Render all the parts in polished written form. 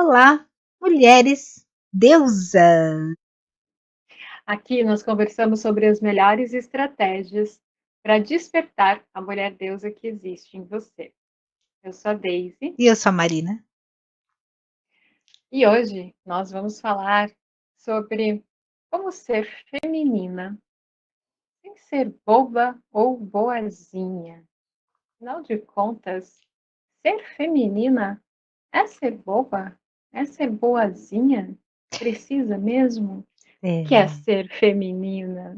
Olá, mulheres deusa! Aqui nós conversamos sobre as melhores estratégias para despertar a mulher deusa que existe em você. Eu sou a Daisy E eu sou a Marina. e hoje nós vamos falar sobre como ser feminina sem ser boba ou boazinha. Afinal de contas, ser feminina é ser boba? É ser boazinha? Precisa mesmo? O que é É, ser feminina?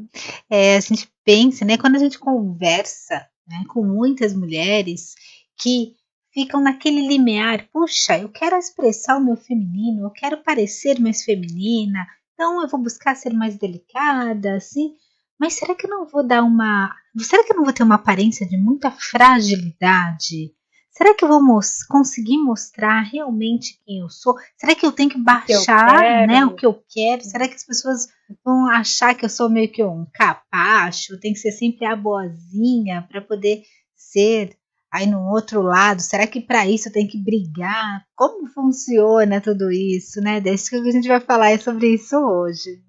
a gente pensa, né, quando a gente conversa, né, com muitas mulheres que ficam naquele limiar, puxa, eu quero expressar o meu feminino, eu quero parecer mais feminina, então eu vou buscar ser mais delicada, assim, mas será que eu não vou dar uma. Será que eu não vou ter uma aparência de muita fragilidade? Será que eu vou conseguir mostrar realmente quem eu sou? Será que eu tenho que O que eu baixar, né, o quero? que eu quero? Será que as pessoas vão achar que eu sou meio que um capacho, tem que ser sempre a boazinha para poder ser aí no outro lado? Será que para isso eu tenho que brigar? Como funciona tudo isso, né? Desde que a gente vai falar sobre isso hoje.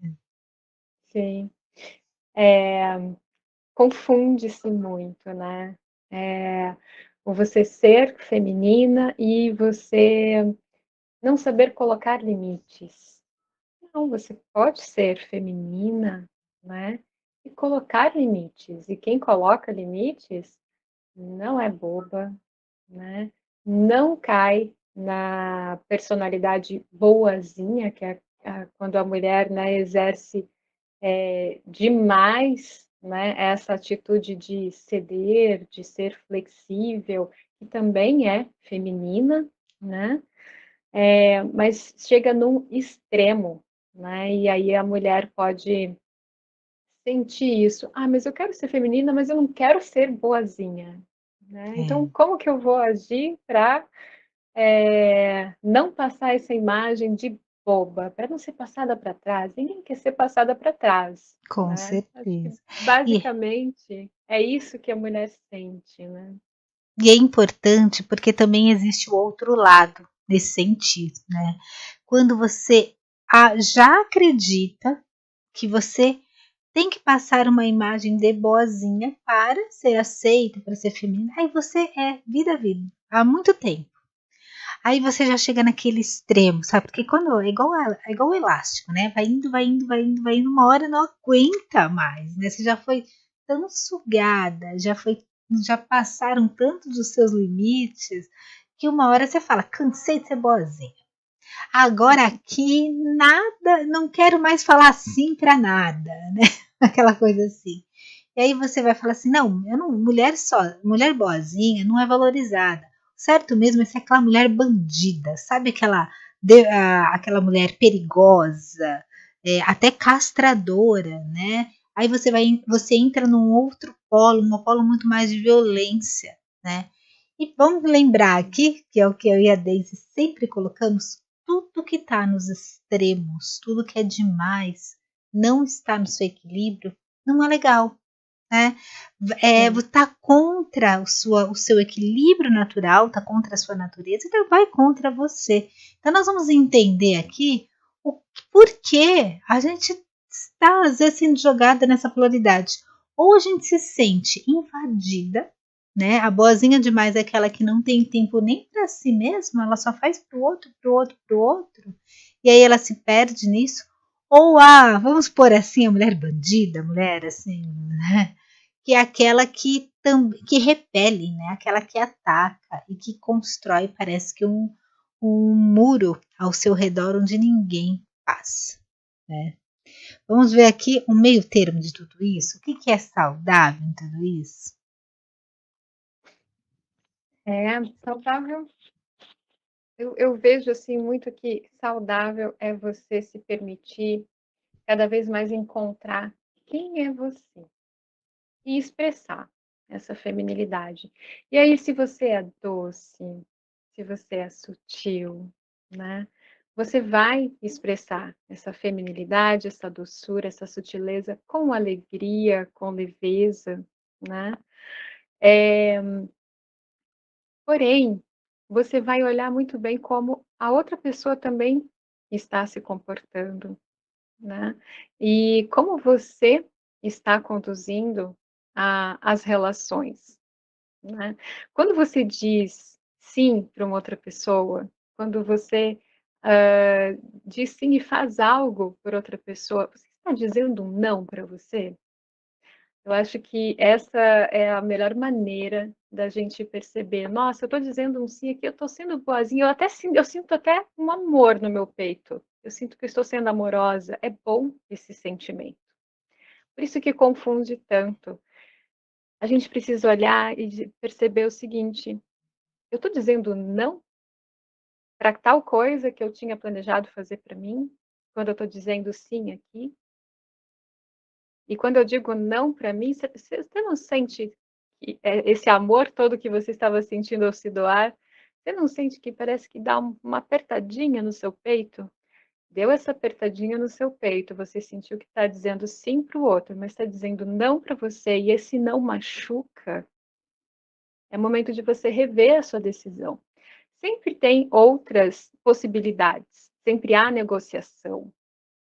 Sim. Confunde-se muito, né? É, o você ser feminina e você não saber colocar limites. Não, você pode ser feminina, né? E colocar limites. E quem coloca limites não é boba, né? Não cai na personalidade boazinha, que é quando a mulher, né, exerce demais, né, essa atitude de ceder, de ser flexível, que também é feminina, né? Mas chega num extremo, né? E aí a mulher pode sentir isso. Ah, mas eu quero ser feminina, mas eu não quero ser boazinha, né? Então, É, como que eu vou agir para não passar essa imagem de boba, para não ser passada para trás. Ninguém quer ser passada para trás, com né? Acho que certeza. E, basicamente é isso que a mulher sente, né? e é importante porque também existe o outro lado nesse sentido, né? Quando você já acredita que você tem que passar uma imagem de boazinha para ser aceita, para ser feminina. Aí você é vida, há muito tempo. Aí você já chega naquele extremo, sabe? Porque quando é igual o elástico, né? Vai indo, uma hora não aguenta mais, né? Você já foi tão sugada, já passaram tanto dos seus limites que uma hora você fala, cansei de ser boazinha. Agora aqui nada, não quero mais falar sim para nada, né? Aquela coisa assim. E aí você vai falar assim, não, eu não, mulher boazinha não é valorizada. Certo mesmo é ser aquela mulher bandida, sabe aquela mulher perigosa, até castradora, né? Aí você entra num outro polo, um polo muito mais de violência, né? E vamos lembrar aqui, que é o que eu e a Daisy sempre colocamos, tudo que está nos extremos, tudo que é demais, não está no seu equilíbrio, não é legal, né? Sim, Tá contra o seu equilíbrio natural, tá contra a sua natureza, então vai contra você. Então nós vamos entender aqui o porquê a gente está às vezes sendo jogada nessa polaridade. Ou a gente se sente invadida, né? A boazinha demais é aquela que não tem tempo nem para si mesma, ela só faz pro outro, pro outro, pro outro, e aí ela se perde nisso. Ou vamos pôr assim, a mulher bandida, a mulher assim, né? Que é aquela que repele, né? Aquela que ataca e que constrói, parece que um muro ao seu redor onde ninguém passa, né? Vamos ver aqui o meio termo de tudo isso. O que é saudável em tudo isso? é saudável. Eu vejo assim muito que saudável é você se permitir cada vez mais encontrar quem é você e expressar essa feminilidade. E aí, se você é doce, se você é sutil, né? Você vai expressar essa feminilidade, essa doçura, essa sutileza com alegria, com leveza, né? Porém, você vai olhar muito bem como a outra pessoa também está se comportando, né? E como você está conduzindo as relações, né? Quando você diz sim para uma outra pessoa, quando você diz sim e faz algo por outra pessoa, você está dizendo um não para você? Eu acho que essa é a melhor maneira da gente perceber. Nossa, eu estou dizendo um sim aqui, eu estou sendo boazinha, eu sinto até um amor no meu peito. Eu sinto que eu estou sendo amorosa. É bom esse sentimento. Por isso que confunde tanto. A gente precisa olhar e perceber o seguinte: eu estou dizendo não para tal coisa que eu tinha planejado fazer para mim, quando eu estou dizendo sim aqui. E quando eu digo não para mim, você não sente que, esse amor todo que você estava sentindo ao se doar, você não sente que parece que dá uma apertadinha no seu peito? Deu essa apertadinha no seu peito, você sentiu que está dizendo sim para o outro, mas está dizendo não para você, e esse não machuca, é momento de você rever a sua decisão. Sempre tem outras possibilidades, sempre há negociação.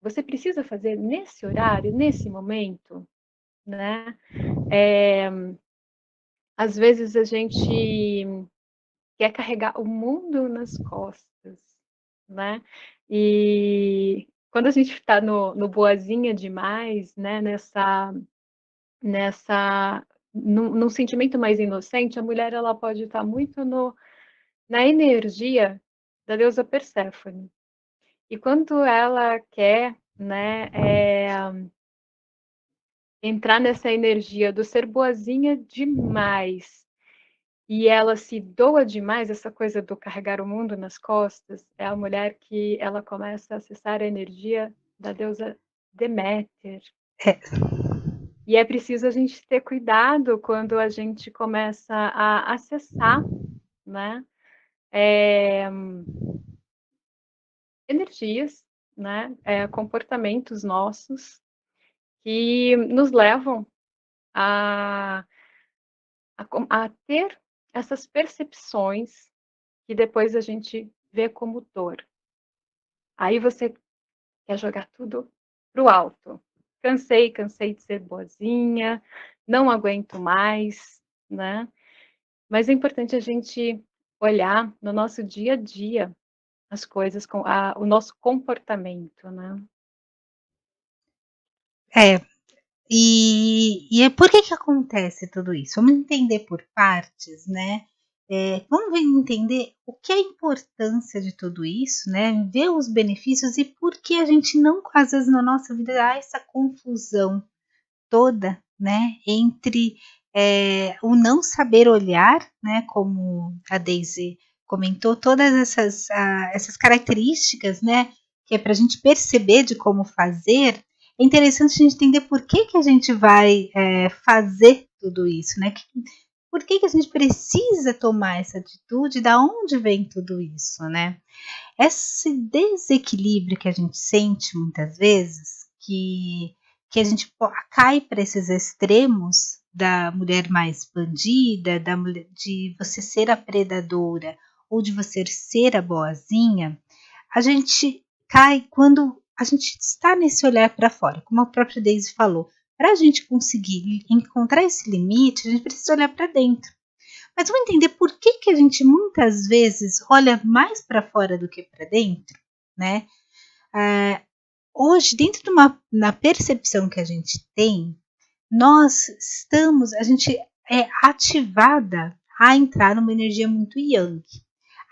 Você precisa fazer nesse horário, nesse momento, né? Às vezes a gente quer carregar o mundo nas costas, né? E quando a gente está no boazinha demais, né? Num sentimento mais inocente, a mulher ela pode estar muito na energia da deusa Perséfone. E quando ela quer, né, entrar nessa energia do ser boazinha demais, e ela se doa demais, essa coisa do carregar o mundo nas costas, é a mulher que ela começa a acessar a energia da deusa Deméter. É, E é preciso a gente ter cuidado quando a gente começa a acessar, né, energias, né, comportamentos nossos que nos levam a, a ter essas percepções que depois a gente vê como dor. Aí você quer jogar tudo pro alto. Cansei de ser boazinha, não aguento mais, né? Mas é importante a gente olhar no nosso dia a dia as coisas com o nosso comportamento, né? é, e é por que acontece tudo isso? Vamos entender por partes, né? Vamos entender o que é a importância de tudo isso, né? Ver os benefícios e por que a gente não, às vezes na nossa vida, há essa confusão toda, né? Entre o não saber olhar, né? Como a Daisy comentou, todas essas características, né? Que é para a gente perceber de como fazer. É interessante a gente entender por que a gente vai fazer tudo isso, né? Por que a gente precisa tomar essa atitude? Da onde vem tudo isso, né? Esse desequilíbrio que a gente sente muitas vezes, que a gente cai para esses extremos da mulher mais expandida, da mulher, de você ser a predadora ou de você ser a boazinha, a gente cai quando a gente está nesse olhar para fora, como a própria Daisy falou. Para a gente conseguir encontrar esse limite, a gente precisa olhar para dentro. Mas vamos entender por que a gente muitas vezes olha mais para fora do que para dentro, né? Hoje, dentro de na percepção que a gente tem, a gente é ativada a entrar numa energia muito yang.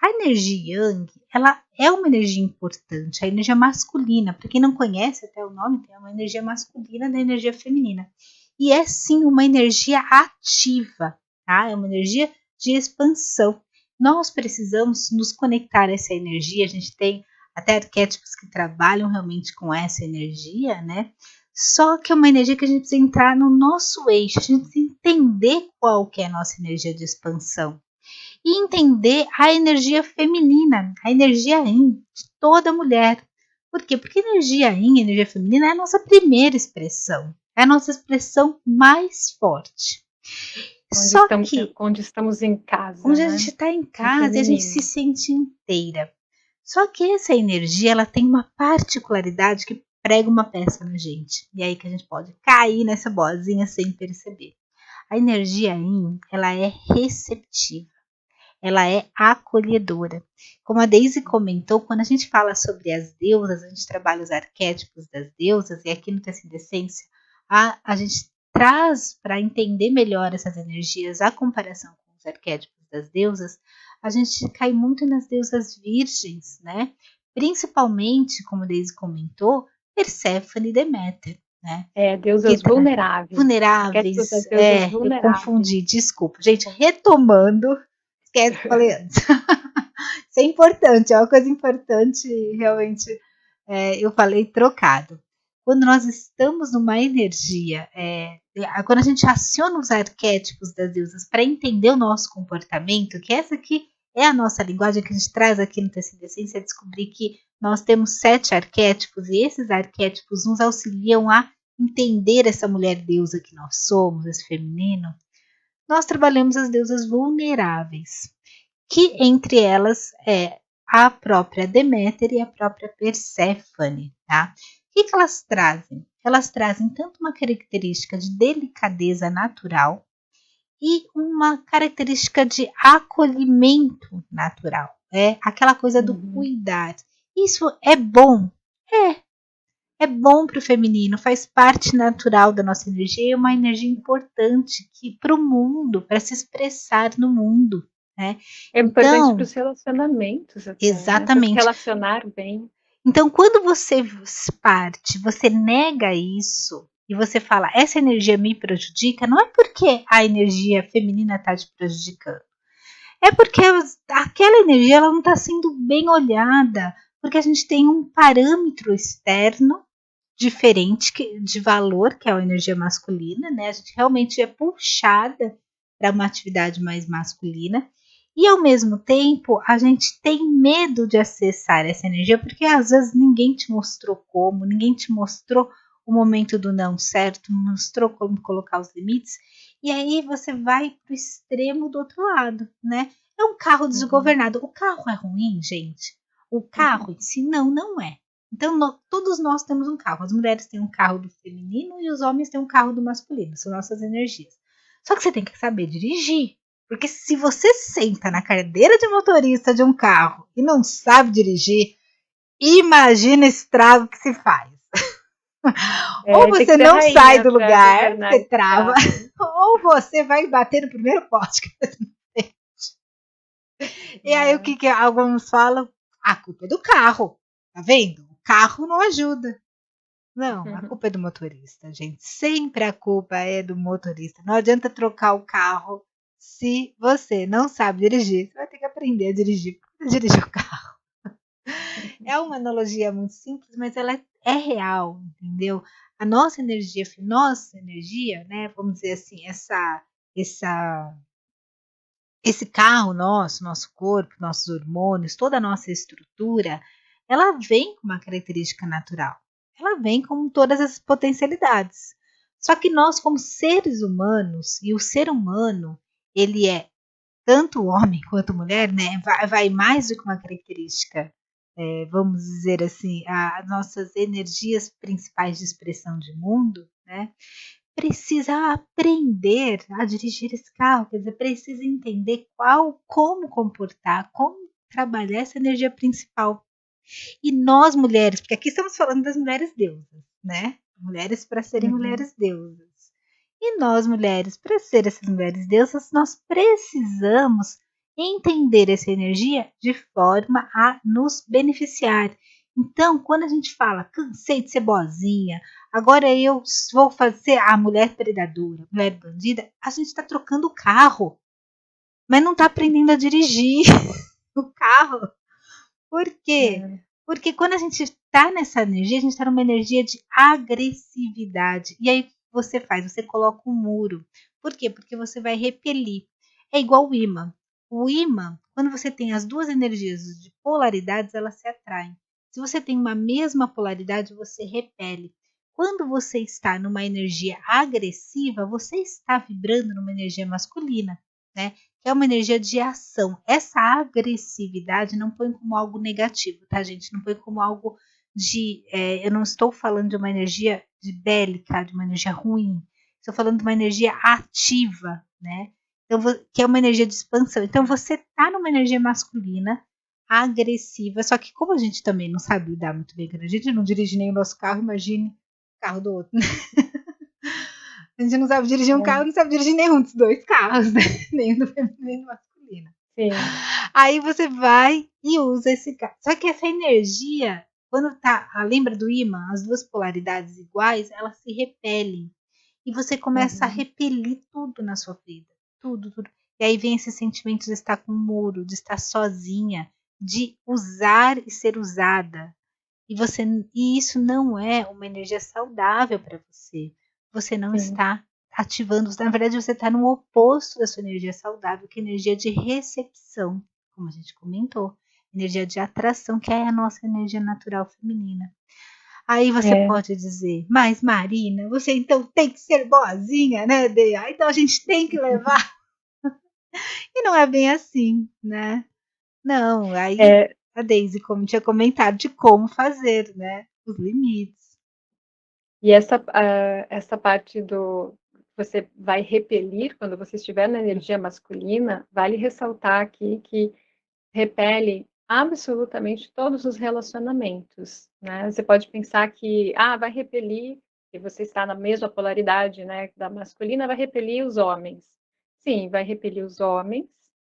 A energia yang, ela é uma energia importante, a energia masculina. Para quem não conhece até o nome, é uma energia masculina da energia feminina. E é sim uma energia ativa, tá? É uma energia de expansão. Nós precisamos nos conectar a essa energia, a gente tem até arquétipos que trabalham realmente com essa energia, né? Só que é uma energia que a gente precisa entrar no nosso eixo, a gente precisa entender qual que é a nossa energia de expansão. E entender a energia feminina, a energia yin de toda mulher. Por quê? Porque energia yin, energia feminina, é a nossa primeira expressão, é a nossa expressão mais forte. Só que onde estamos em casa, onde a né, gente está em no casa e a gente se feminino. sente inteira. Só que essa energia, ela tem uma particularidade que prega uma peça na gente. E aí que a gente pode cair nessa boazinha sem perceber. A energia Yin, ela é receptiva, ela é acolhedora. Como a Daisy comentou, quando a gente fala sobre as deusas, a gente trabalha os arquétipos das deusas, e aqui no Tecindecência, a gente traz para entender melhor essas energias, a comparação com os arquétipos das deusas, a gente cai muito nas deusas virgens, né? Principalmente, como a Daisy comentou, Perséfone e Deméter, né? Que Deusas tá vulneráveis, arquétipos vulneráveis, das deusas eu vulneráveis. confundi, desculpa. Gente, retomando, esquece o que eu falei antes. Isso é importante, é uma coisa importante, realmente, eu falei trocado. Quando nós estamos numa energia, quando a gente aciona os arquétipos das deusas para entender o nosso comportamento, que essa aqui é a nossa linguagem que a gente traz aqui no Tecindecência, é descobrir que nós temos 7 arquétipos e esses arquétipos nos auxiliam a entender essa mulher deusa que nós somos, esse feminino. Nós trabalhamos as deusas vulneráveis, que entre elas é a própria Deméter e a própria Perséfone, tá? O que elas trazem? Elas trazem tanto uma característica de delicadeza natural e uma característica de acolhimento natural, aquela coisa do Uhum. cuidar. Isso é bom? É bom para o feminino, faz parte natural da nossa energia e é uma energia importante para o mundo, para se expressar no mundo, né? É importante para Então, os relacionamentos até, né, para se exatamente. relacionar bem. Então, quando você parte, você nega isso e você fala, essa energia me prejudica, não é porque a energia feminina está te prejudicando. É porque aquela energia ela não está sendo bem olhada, porque a gente tem um parâmetro externo diferente de valor, que é a energia masculina, né? A gente realmente é puxada para uma atividade mais masculina. E ao mesmo tempo, a gente tem medo de acessar essa energia, porque às vezes ninguém te mostrou como, ninguém te mostrou o momento do não certo, mostrou como colocar os limites, e aí você vai para o extremo do outro lado, né? É um carro Uhum. desgovernado. O carro é ruim, gente? O Uhum. carro em si não é. Então, todos nós temos um carro. As mulheres têm um carro do feminino e os homens têm um carro do masculino. São nossas energias. Só que você tem que saber dirigir. Porque se você senta na cadeira de motorista de um carro e não sabe dirigir, imagina o estrago que se faz. Ou Tem que você ser não sai rainha do para lugar, governar você esse trava, carro. ou você vai bater no primeiro poste. E aí o É. que alguns falam? A culpa é do carro. Tá vendo? O carro não ajuda. Não, a culpa é do motorista, gente. Sempre a culpa é do motorista. Não adianta trocar o carro se você não sabe dirigir. Você vai ter que aprender a dirigir, dirigir o carro. É uma analogia muito simples, mas ela é real, entendeu? A nossa energia, né? Vamos dizer assim, essa, esse carro nosso corpo, nossos hormônios, toda a nossa estrutura, ela vem com uma característica natural. Ela vem com todas as potencialidades. Só que nós, como seres humanos, e o ser humano, ele é tanto homem quanto mulher, né? Vai mais do que uma característica, vamos dizer assim, as nossas energias principais de expressão de mundo, né? Precisa aprender a dirigir esse carro, quer dizer, precisa entender como comportar, como trabalhar essa energia principal. E nós mulheres, porque aqui estamos falando das mulheres deusas, né? Mulheres para serem Uhum. mulheres deusas. E nós mulheres, para ser essas mulheres deusas, nós precisamos entender essa energia de forma a nos beneficiar. Então, quando a gente fala, cansei de ser boazinha, agora eu vou fazer a mulher predadora, mulher bandida, a gente está trocando o carro, mas não está aprendendo a dirigir o carro. Por quê? É. Porque quando a gente está nessa energia, a gente está numa energia de agressividade. E aí o que você faz? Você coloca um muro. Por quê? Porque você vai repelir. É igual o imã. O imã, quando você tem as duas energias de polaridades, elas se atraem. Se você tem uma mesma polaridade, você repele. Quando você está numa energia agressiva, você está vibrando numa energia masculina, né? Que é uma energia de ação. Essa agressividade não põe como algo negativo, tá, gente? Não põe como algo de. Eu não estou falando de uma energia de bélica, de uma energia ruim. Estou falando de uma energia ativa, né? Então, que é uma energia de expansão. Então, você está numa energia masculina, agressiva, só que como a gente também não sabe lidar muito bem, quando a gente não dirige nem o nosso carro, imagine o carro do outro. A gente não sabe dirigir um carro, É, não sabe dirigir nenhum dos dois carros, né? Nem do feminino nem do masculino. sim. Aí você vai e usa esse carro. Só que essa energia, quando tá, lembra do ímã, as duas polaridades iguais, elas se repelem. E você começa a Uhum, repelir tudo na sua vida. Tudo, tudo. E aí vem esse sentimento de estar com muro, de estar sozinha, de usar e ser usada. E isso não é uma energia saudável para você. Você não sim. está ativando, na verdade você está no oposto da sua energia saudável, que é a energia de recepção, como a gente comentou, energia de atração, que é a nossa energia natural feminina. Aí você É, pode dizer, mas Marina, você então tem que ser boazinha, né, Dea? Então a gente tem que levar. E não é bem assim, né? Não, aí é, a Daisy, como tinha comentado, de como fazer, né? Os limites. e essa parte do você vai repelir quando você estiver na energia masculina, vale ressaltar aqui que repele absolutamente todos os relacionamentos, né? Você pode pensar que, vai repelir, que você está na mesma polaridade, né, da masculina, vai repelir os homens. Sim, vai repelir os homens,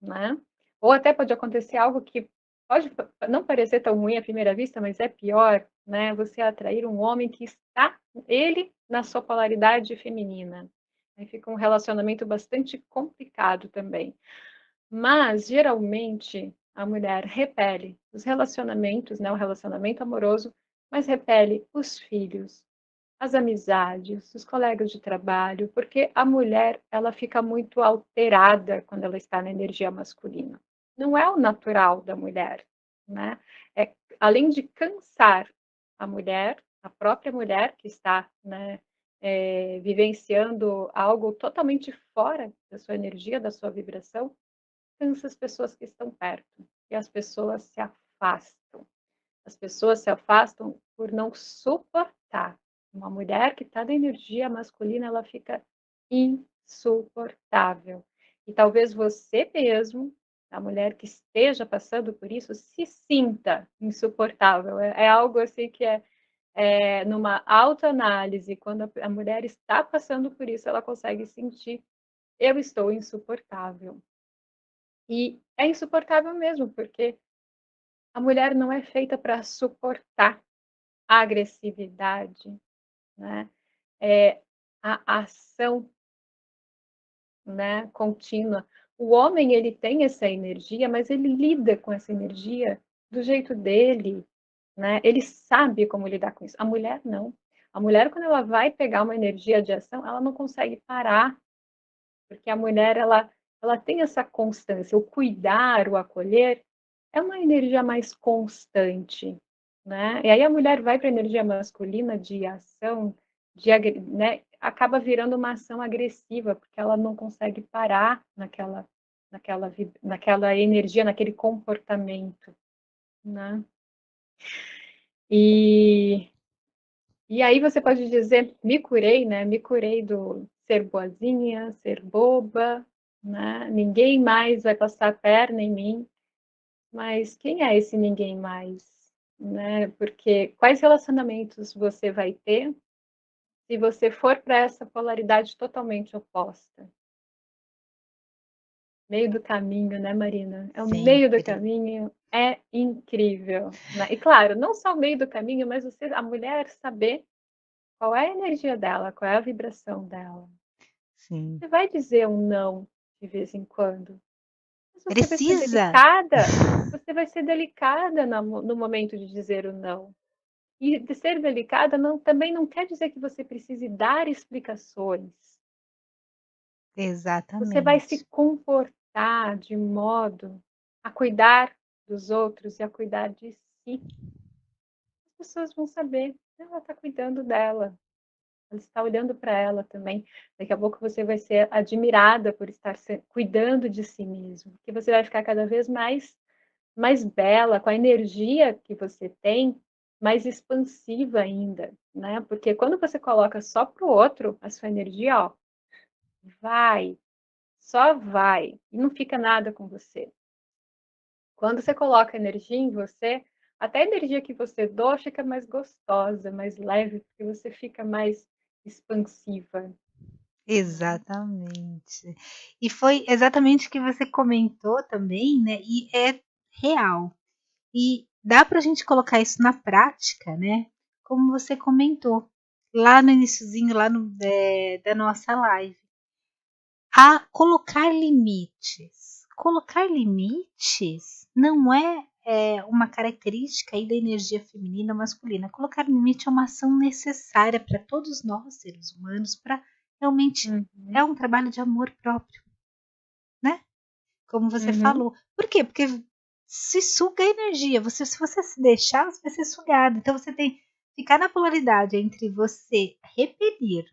né? Ou até pode acontecer algo que pode não parecer tão ruim à primeira vista, mas é pior, né? Você atrair um homem que está, ele, na sua polaridade feminina. Aí fica um relacionamento bastante complicado também. Mas, geralmente, a mulher repele os relacionamentos, né, o relacionamento amoroso, mas repele os filhos, as amizades, os colegas de trabalho, porque a mulher, ela fica muito alterada quando ela está na energia masculina. Não é o natural da mulher, né? É, além de cansar a mulher, a própria mulher que está, né, vivenciando algo totalmente fora da sua energia, da sua vibração, cansa as pessoas que estão perto e as pessoas se afastam. As pessoas se afastam por não suportar. Uma mulher que está na energia masculina, ela fica insuportável. E talvez você mesmo, a mulher que esteja passando por isso, se sinta insuportável. É algo assim que numa autoanálise, quando a mulher está passando por isso, ela consegue sentir: eu estou insuportável. E é insuportável mesmo, porque a mulher não é feita para suportar a agressividade, né? A ação, né, contínua. O homem, ele tem essa energia, mas ele lida com essa energia do jeito dele, né? Ele sabe como lidar com isso. A mulher não. A mulher, quando ela vai pegar uma energia de ação, ela não consegue parar, porque a mulher, ela tem essa constância. O cuidar, o acolher, é uma energia mais constante, né? E aí a mulher vai para a energia masculina de ação, né? Acaba virando uma ação agressiva, porque ela não consegue parar naquela energia, naquele comportamento, né? E, e aí você pode dizer, me curei, né? Me curei do ser boazinha, ser boba, né? Ninguém mais vai passar a perna em mim. Mas quem é esse ninguém mais, né? Porque quais relacionamentos você vai ter se você for para essa polaridade totalmente oposta? Meio do caminho, né, Marina? É o meio do Sempre. caminho, é incrível, né? E claro, não só o meio do caminho, mas a mulher saber qual é a energia dela, qual é a vibração dela. Sim. Você vai dizer um não de vez em quando, mas Precisa. você vai ser delicada no momento de dizer o não. E de ser delicada também não quer dizer que você precise dar explicações. Você vai se Exatamente. comportar de modo a cuidar dos outros e a cuidar de si. As pessoas vão saber, ela está cuidando dela. ela está olhando para ela também. Daqui a pouco você vai ser admirada por estar cuidando de si mesmo, porque você vai ficar cada vez mais bela, com a energia que você tem, mais expansiva ainda, né? Porque quando você coloca só para o outro a sua energia, ó, vai, só vai, e não fica nada com você. Quando você coloca energia em você, até a energia que você doa fica mais gostosa, mais leve, porque você fica mais expansiva, né? Exatamente. E foi exatamente o que você comentou também, né? E é real. E dá para a gente colocar isso na prática, né? Como você comentou lá no iniciozinho, lá da nossa live. A colocar limites. Colocar limites não é uma característica aí da energia feminina ou masculina. Colocar limite é uma ação necessária para todos nós, seres humanos, para realmente é Uhum, um trabalho de amor próprio, né? Como você uhum, falou. Por quê? Porque se suga a energia. Se você se deixar, você vai ser sugado. Então você tem que ficar na polaridade entre você repelir,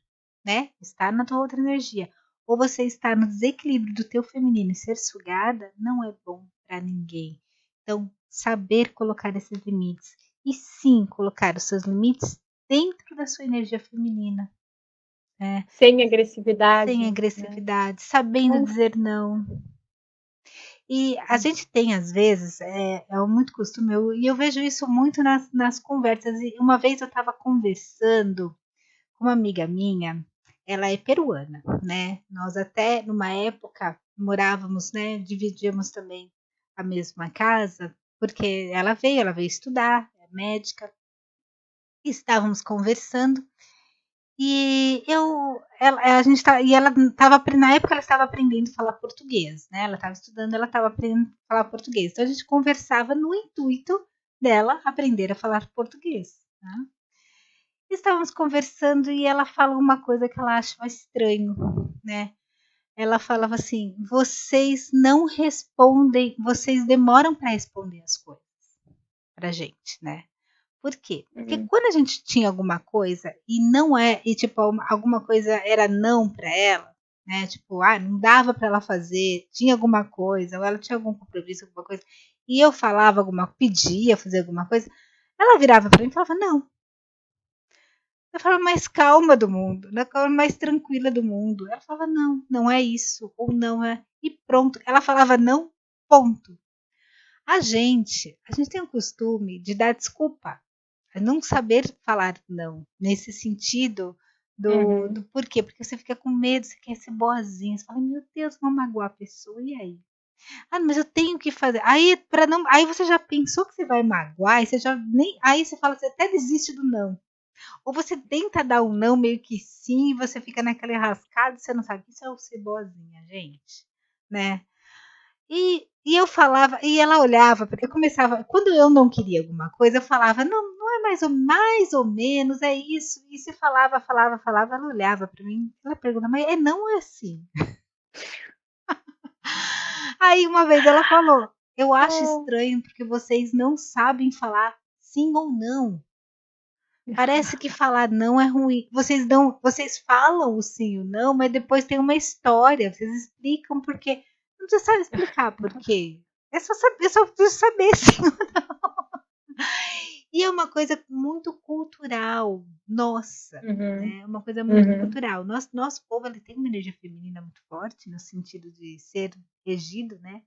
né? Estar na tua outra energia, ou você estar no desequilíbrio do teu feminino e ser sugada, não é bom para ninguém. Então, saber colocar esses limites. E sim, colocar os seus limites dentro da sua energia feminina, né? sem Sem agressividade, né? agressividade, sabendo Com dizer não. E a gente tem, às vezes, muito costume, e eu vejo isso muito nas conversas. E uma vez eu estava conversando com uma amiga minha, ela é peruana, né? Nós até, numa época, morávamos, né? Dividíamos também a mesma casa, porque ela veio estudar, é médica, e estávamos conversando. A gente e ela estava, na época ela estava aprendendo a falar português, né? Ela estava estudando, ela estava aprendendo a falar português. Então a gente conversava no intuito dela aprender a falar português. Né? Estávamos conversando e ela fala uma coisa que ela acha estranho, né? Ela falava assim: vocês não respondem, vocês demoram para responder as coisas pra gente, né? Por quê? Porque Uhum. quando a gente tinha alguma coisa e tipo, alguma coisa era não para ela, né? Tipo, não dava para ela fazer, tinha alguma coisa, ou ela tinha algum compromisso, alguma coisa, e eu falava pedia fazer alguma coisa, ela virava para mim e falava não. Eu falava mais calma do mundo, na forma mais tranquila do mundo. Ela falava não, não é isso, ou não é, e pronto. Ela falava não, ponto. A gente tem o costume de dar desculpa, não saber falar não, nesse sentido do Uhum. porquê, porque você fica com medo, você quer ser boazinha, você fala, meu Deus, vou magoar a pessoa, e aí? Mas eu tenho que fazer. Aí, para não, aí você já pensou que você vai magoar, e você já nem, aí você fala, você até desiste do não. Ou você tenta dar um não, meio que sim, e você fica naquela enrascada, e você não sabe, isso é o ser boazinha, gente, né? E eu falava, e ela olhava, eu começava, quando eu não queria alguma coisa, eu falava, não, não é mais ou menos, é isso. E se falava, ela olhava para mim, ela pergunta, mas não é assim. Aí uma vez ela falou, eu acho Oh. estranho porque vocês não sabem falar sim ou não. Parece que falar não é ruim. Vocês falam o sim e o não, mas depois tem uma história. Vocês explicam porque. Não precisa sabe explicar por quê. É só preciso saber sim. E é uma coisa muito cultural, nossa, Uhum. né? É uma coisa muito Uhum. cultural. Nosso povo ele tem uma energia feminina muito forte, no sentido de ser regido, né?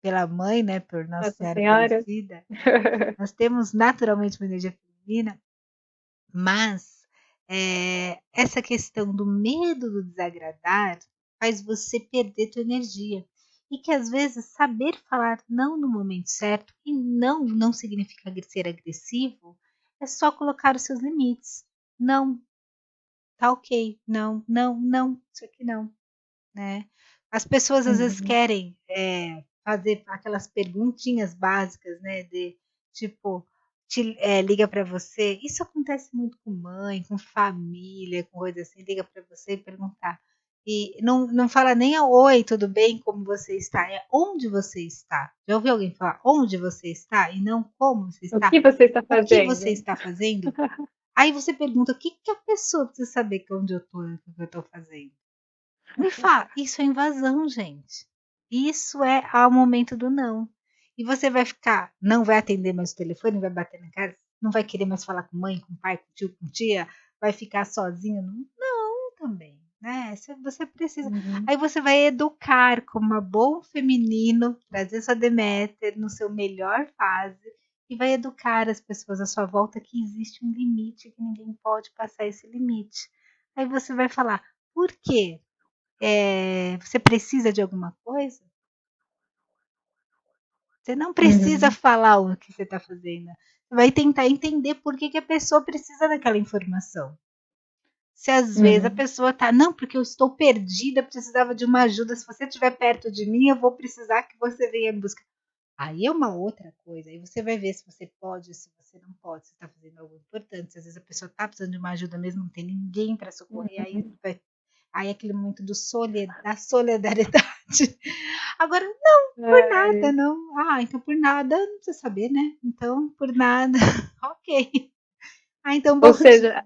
Pela mãe, né? Por Nossa Nossa Senhora Senhora. Aparecida. Nós temos naturalmente uma energia feminina. Mas essa questão do medo do desagradar faz você perder tua energia. E que às vezes saber falar não no momento certo, e não significa ser agressivo, é só colocar os seus limites. Não, tá ok. Não, não, não, isso aqui não, né? As pessoas às vezes Uhum. querem fazer aquelas perguntinhas básicas, né? De tipo, liga para você. Isso acontece muito com mãe, com família, com coisa assim. Liga para você e perguntar. E não fala nem oi, tudo bem, como você está? É onde você está. Já ouviu alguém falar onde você está e não como você O está? que você está O que você fazendo? está fazendo? Aí você pergunta, o que que a pessoa precisa saber que onde eu tô, o que eu tô fazendo? Me fala, isso é invasão, gente. Isso é ao momento do não. E você vai ficar, não vai atender mais o telefone, vai bater na cara, não vai querer mais falar com mãe, com pai, com tio, com tia, vai ficar sozinho? Não, também, né? Você precisa. Uhum. Aí você vai educar como uma bom feminino, trazer sua Deméter no seu melhor fase e vai educar as pessoas à sua volta que existe um limite, que ninguém pode passar esse limite. Aí você vai falar, por quê? Você precisa de alguma coisa? Você não precisa Uhum. falar o que você está fazendo. Você vai tentar entender por que, que a pessoa precisa daquela informação. Se às vezes a Uhum. pessoa tá, não, porque eu estou perdida, precisava de uma ajuda. Se você estiver perto de mim, eu vou precisar que você venha me buscar. Aí é uma outra coisa. Aí você vai ver se você pode, se você não pode, se está fazendo algo importante. Se às vezes a pessoa está precisando de uma ajuda mesmo, não tem ninguém para socorrer. Uhum. Aí é aquele momento da solidariedade. Agora, por nada, Ai. não. Ah, então por nada não precisa saber, né? Então, por nada, ok. Ah, então bom Ou dia. seja,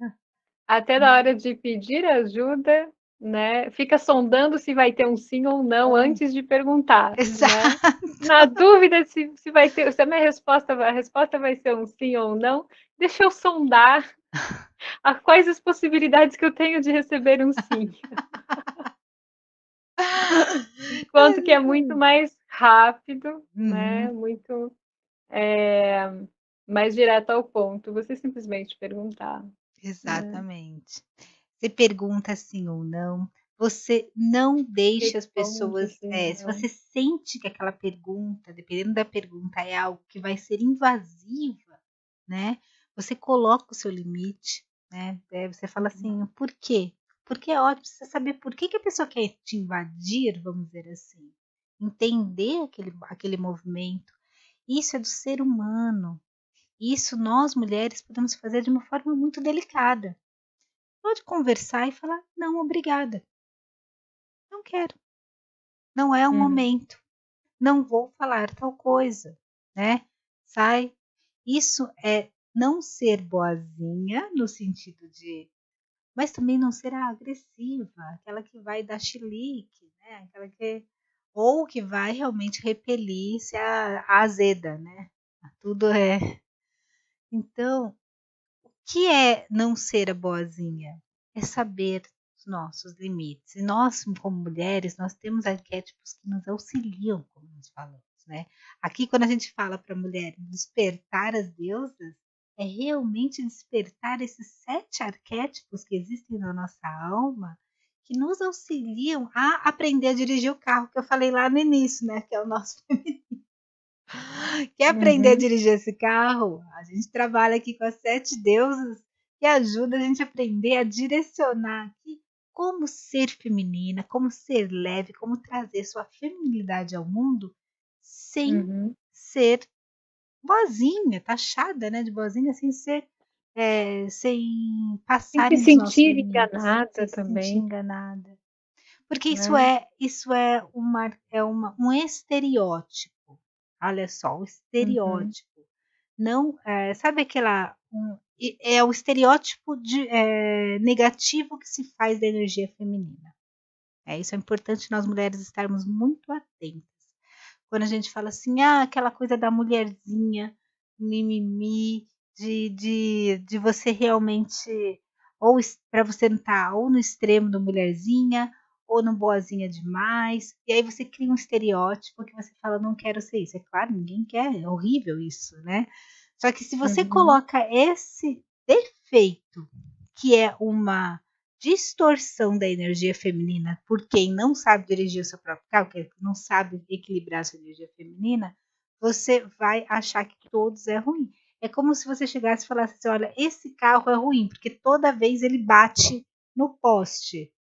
até na hora de pedir ajuda, né, fica sondando se vai ter um sim ou não Oh, antes de perguntar, né. exato. Na dúvida se vai ter, se a resposta vai ser um sim ou não, deixa eu sondar a quais as possibilidades que eu tenho de receber um sim. Enquanto que é muito mais rápido, né, Uhum, muito, eh, mais direto ao ponto, você simplesmente perguntar, né. exatamente. Você pergunta sim ou não. Você não deixa as Responde pessoas. sim ou Se não. você sente que aquela pergunta, dependendo da pergunta, é algo que vai ser invasiva, né? Você coloca o seu limite, né? Você fala Uhum. assim, por quê? Porque é ótimo você saber por que, que a pessoa quer te invadir, vamos dizer assim. Entender aquele movimento. Isso é do ser humano. Isso nós mulheres podemos fazer de uma forma muito delicada. Pode conversar e falar: "Não, obrigada, não quero, não é o Uhum. momento, não vou falar tal coisa", né. Sai. Isso é não ser boazinha, no sentido de mas também não ser a agressiva, aquela que vai dar chilique, né, aquela que ou que vai realmente repelir se a azeda, né. Tudo é então que é não ser a boazinha? É saber os nossos limites. E nós, como mulheres, nós temos arquétipos que nos auxiliam, como nós falamos, né? Aqui, quando a gente fala para a mulher despertar as deusas, é realmente despertar esses 7 arquétipos que existem na nossa alma, que nos auxiliam a aprender a dirigir o carro, que eu falei lá no início, né? Que é o nosso. Quer aprender a Uhum. dirigir esse carro? A gente trabalha aqui com as 7 deusas que ajuda a gente a aprender a direcionar aqui como ser feminina, como ser leve, como trazer sua feminilidade ao mundo sem Uhum. ser boazinha, taxada, né, de boazinha, sem ser, sem Sem se passarem dos nossos sentir limites, sem enganada se sentir também, enganada. Porque né. isso um estereótipo. Olha só, o Uhum. estereótipo. Não, sabe aquela é o estereótipo negativo que se faz da energia feminina. Isso é importante nós mulheres estarmos muito atentas. Quando a gente fala assim: "Ah, aquela coisa da mulherzinha, mimimi", de você realmente ou para você não estar ou no extremo do mulherzinha, ou no boazinha demais, e aí você cria um estereótipo que você fala: "Não quero ser isso". É claro, ninguém quer, é horrível isso, né. Só que se você Uhum. coloca esse defeito, que é uma distorção da energia feminina por quem não sabe dirigir o seu próprio carro, que não sabe equilibrar a sua energia feminina, você vai achar que todos é ruim. É como se você chegasse e falasse assim: "Olha, esse carro é ruim, porque toda vez ele bate no poste".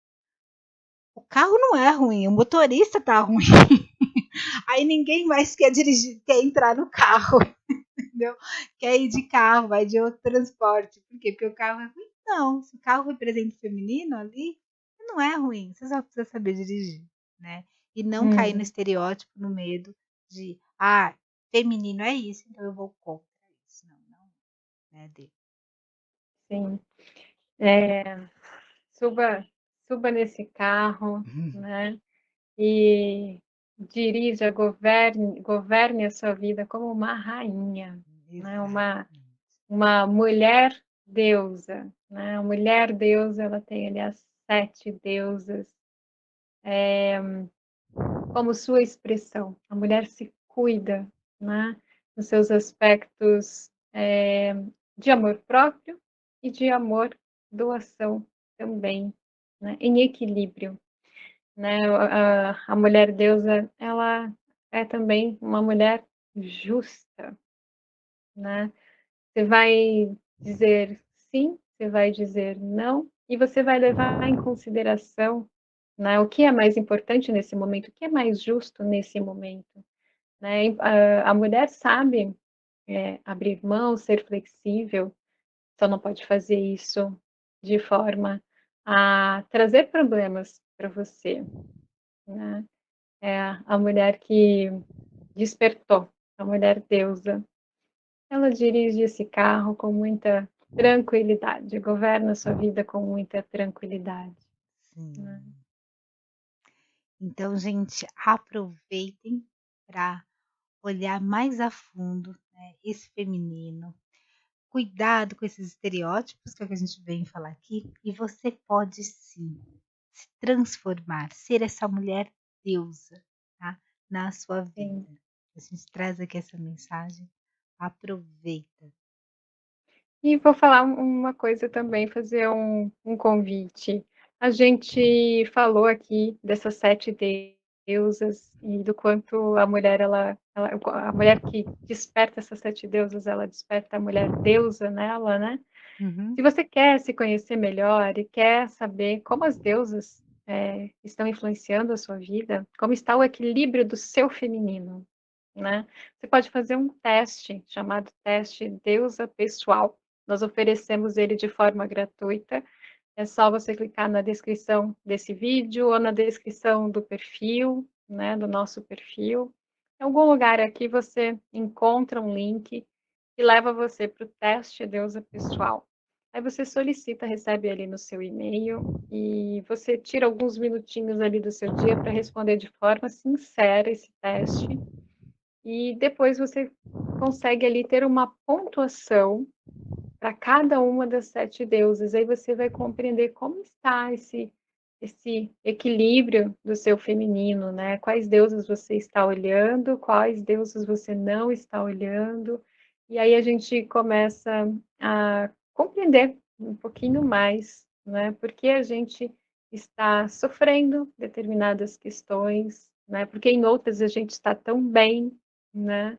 O carro não é ruim, o motorista tá ruim. Aí ninguém mais quer dirigir, quer entrar no carro, entendeu? Quer ir de carro, vai de outro transporte. Por quê? Porque o carro é ruim? Não, se o carro representa o feminino ali, não é ruim, você só precisa saber dirigir, né? E não cair no Uhum. estereótipo, no medo de, ah, feminino é isso, então eu vou contra isso. Não, não, né, Dê? sim. Suba, suba nesse carro, né? E dirija, governe a sua vida como uma rainha, né? Exatamente. Uma mulher deusa, né? A mulher deusa, ela tem ali as 7 deusas como sua expressão. A mulher se cuida, né? Nos seus aspectos de amor próprio e de amor doação também, né? Em equilíbrio, né? A mulher deusa, ela é também uma mulher justa, né? Você vai dizer sim, você vai dizer não, e você vai levar em consideração, né, o que é mais importante nesse momento, o que é mais justo nesse momento, né? A mulher sabe, abrir mão, ser flexível, só não pode fazer isso de forma a trazer problemas para você, né? É a mulher que despertou, a mulher deusa. Ela dirige esse carro com muita tranquilidade, governa a sua vida com muita tranquilidade, né. Sim. Então, gente, aproveitem para olhar mais a fundo, né, esse feminino. Cuidado com esses estereótipos, que é o que a gente vem falar aqui, e você pode sim se transformar, ser essa mulher deusa, tá, na sua Sim. vida. A gente traz aqui essa mensagem, aproveita. E vou falar uma coisa também, fazer um convite. A gente falou aqui dessas 7 deusas e do quanto a mulher ela a mulher que desperta essas 7 deusas, ela desperta a mulher deusa nela, né. Uhum. Se você quer se conhecer melhor e quer saber como as deusas, estão influenciando a sua vida, como está o equilíbrio do seu feminino, né, você pode fazer um teste chamado teste Deusa Pessoal. Nós oferecemos ele de forma gratuita, é só você clicar na descrição desse vídeo ou na descrição do perfil, né, do nosso perfil. Em algum lugar aqui você encontra um link que leva você para o teste Deusa Pessoal. Aí você solicita, recebe ali no seu e-mail e você tira alguns minutinhos ali do seu dia para responder de forma sincera esse teste, e depois você consegue ali ter uma pontuação para cada uma das 7 deusas. Aí você vai compreender como está esse equilíbrio do seu feminino, né? Quais deusas você está olhando, quais deusas você não está olhando. E aí a gente começa a compreender um pouquinho mais, né, por que a gente está sofrendo determinadas questões, né, porque em outras a gente está tão bem, né.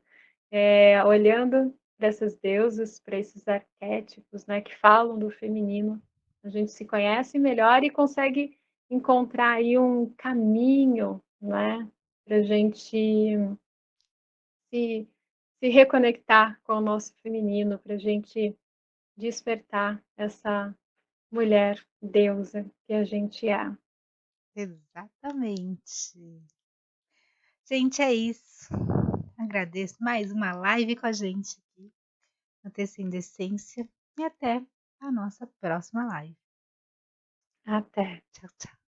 Olhando para essas deusas, para esses arquétipos, né, que falam do feminino, a gente se conhece melhor e consegue encontrar aí um caminho, né, para a gente se se reconectar com o nosso feminino, para a gente despertar essa mulher deusa que a gente é. Exatamente. Gente, é isso. Agradeço mais uma live com a gente aqui, no Tecendo Essência, e até a nossa próxima live. Até. Tchau, tchau.